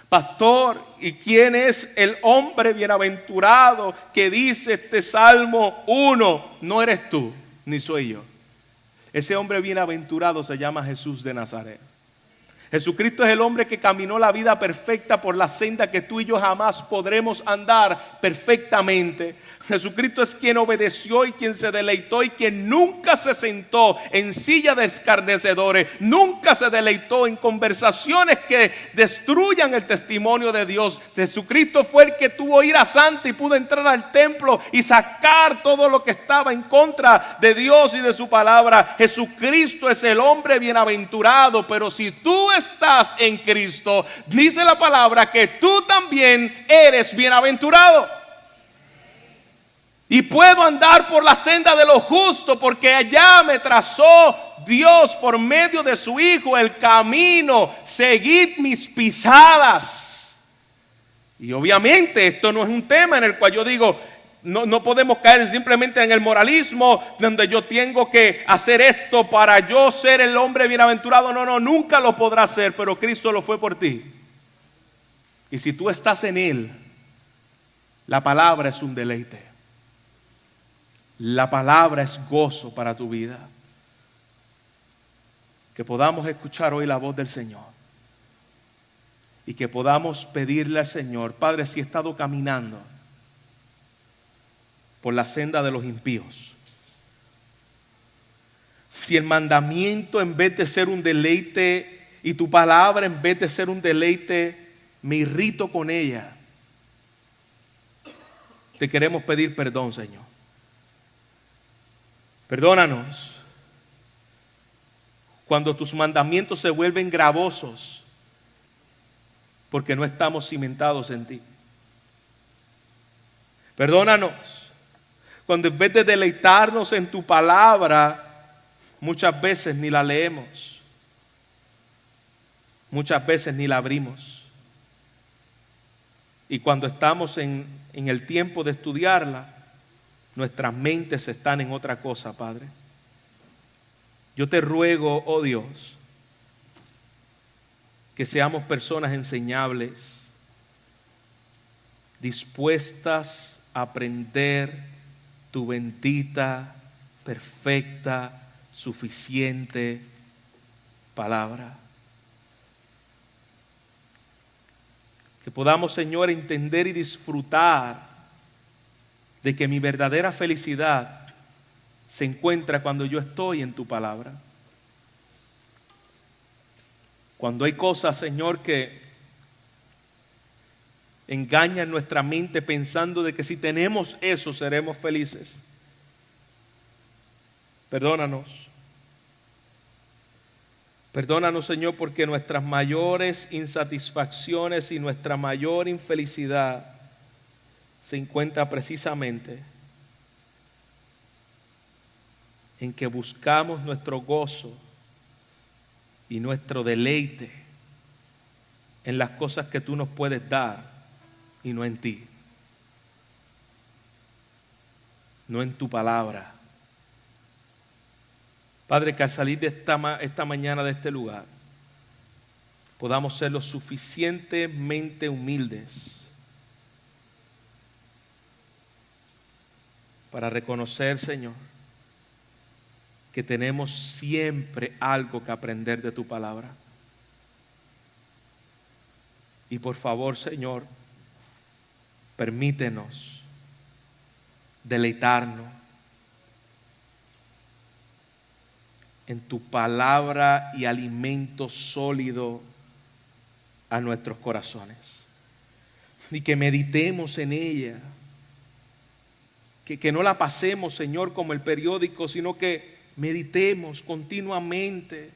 Pastor, ¿y quién es el hombre bienaventurado que dice este Salmo 1? No eres tú, ni soy yo. Ese hombre bienaventurado se llama Jesús de Nazaret. Jesucristo es el hombre que caminó la vida perfecta por la senda que tú y yo jamás podremos andar perfectamente. Jesucristo es quien obedeció y quien se deleitó y quien nunca se sentó en silla de escarnecedores, nunca se deleitó en conversaciones que destruyan el testimonio de Dios. Jesucristo fue el que tuvo ira santa y pudo entrar al templo y sacar todo lo que estaba en contra de Dios y de su palabra. Jesucristo es el hombre bienaventurado, pero si tú estás en Cristo, dice la palabra que tú también eres bienaventurado. Y puedo andar por la senda de lo justo porque allá me trazó Dios por medio de su Hijo el camino. Seguid mis pisadas. Y obviamente esto no es un tema en el cual yo digo, no podemos caer simplemente en el moralismo donde yo tengo que hacer esto para yo ser el hombre bienaventurado. No, nunca lo podrá hacer, pero Cristo lo fue por ti. Y si tú estás en Él, la palabra es un deleite. La palabra es gozo para tu vida. Que podamos escuchar hoy la voz del Señor. Y que podamos pedirle al Señor, Padre, si he estado caminando por la senda de los impíos, si el mandamiento en vez de ser un deleite y tu palabra en vez de ser un deleite, me irrito con ella, te queremos pedir perdón, Señor. Perdónanos cuando tus mandamientos se vuelven gravosos porque no estamos cimentados en ti. Perdónanos cuando en vez de deleitarnos en tu palabra, muchas veces ni la leemos, muchas veces ni la abrimos. Y cuando estamos en el tiempo de estudiarla, nuestras mentes están en otra cosa, Padre. Yo te ruego, oh Dios, que seamos personas enseñables, dispuestas a aprender tu bendita, perfecta, suficiente palabra. Que podamos, Señor, entender y disfrutar de que mi verdadera felicidad se encuentra cuando yo estoy en tu palabra. Cuando hay cosas, Señor, que engañan nuestra mente pensando de que si tenemos eso seremos felices. Perdónanos. Perdónanos, Señor, porque nuestras mayores insatisfacciones y nuestra mayor infelicidad se encuentra precisamente en que buscamos nuestro gozo y nuestro deleite en las cosas que tú nos puedes dar y no en ti, no en tu palabra. Padre, que al salir de esta mañana de este lugar podamos ser lo suficientemente humildes para reconocer, Señor, que tenemos siempre algo que aprender de tu palabra. Y por favor, Señor, permítenos deleitarnos en tu palabra y alimento sólido a nuestros corazones. Y que meditemos en ella. Que no la pasemos, Señor, como el periódico, sino que meditemos continuamente,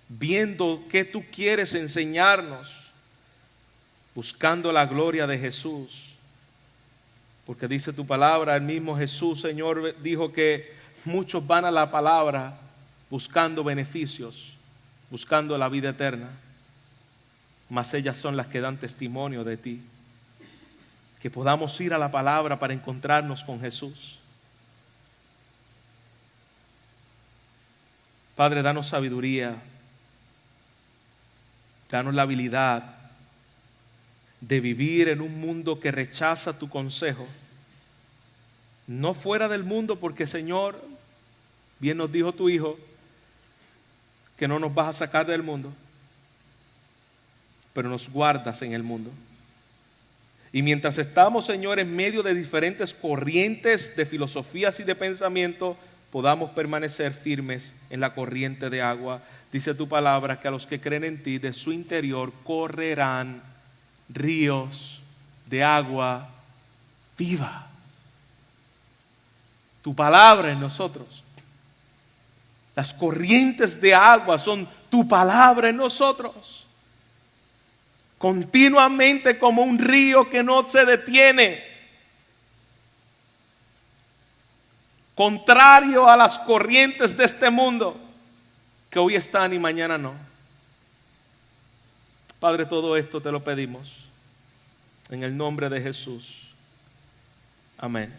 viendo qué tú quieres enseñarnos, buscando la gloria de Jesús. Porque dice tu palabra, el mismo Jesús, Señor, dijo que muchos van a la palabra buscando beneficios, buscando la vida eterna, mas ellas son las que dan testimonio de ti. Que podamos ir a la palabra para encontrarnos con Jesús. Padre, danos sabiduría, danos la habilidad de vivir en un mundo que rechaza tu consejo, no fuera del mundo, porque Señor, bien nos dijo tu Hijo que no nos vas a sacar del mundo, pero nos guardas en el mundo. Y mientras estamos, Señor, en medio de diferentes corrientes de filosofías y de pensamiento, podamos permanecer firmes en la corriente de agua. Dice tu palabra que a los que creen en ti, de su interior correrán ríos de agua viva. Tu palabra en nosotros. Las corrientes de agua son tu palabra en nosotros. Continuamente, como un río que no se detiene. Contrario a las corrientes de este mundo, que hoy están y mañana no. Padre, todo esto te lo pedimos en el nombre de Jesús. Amén.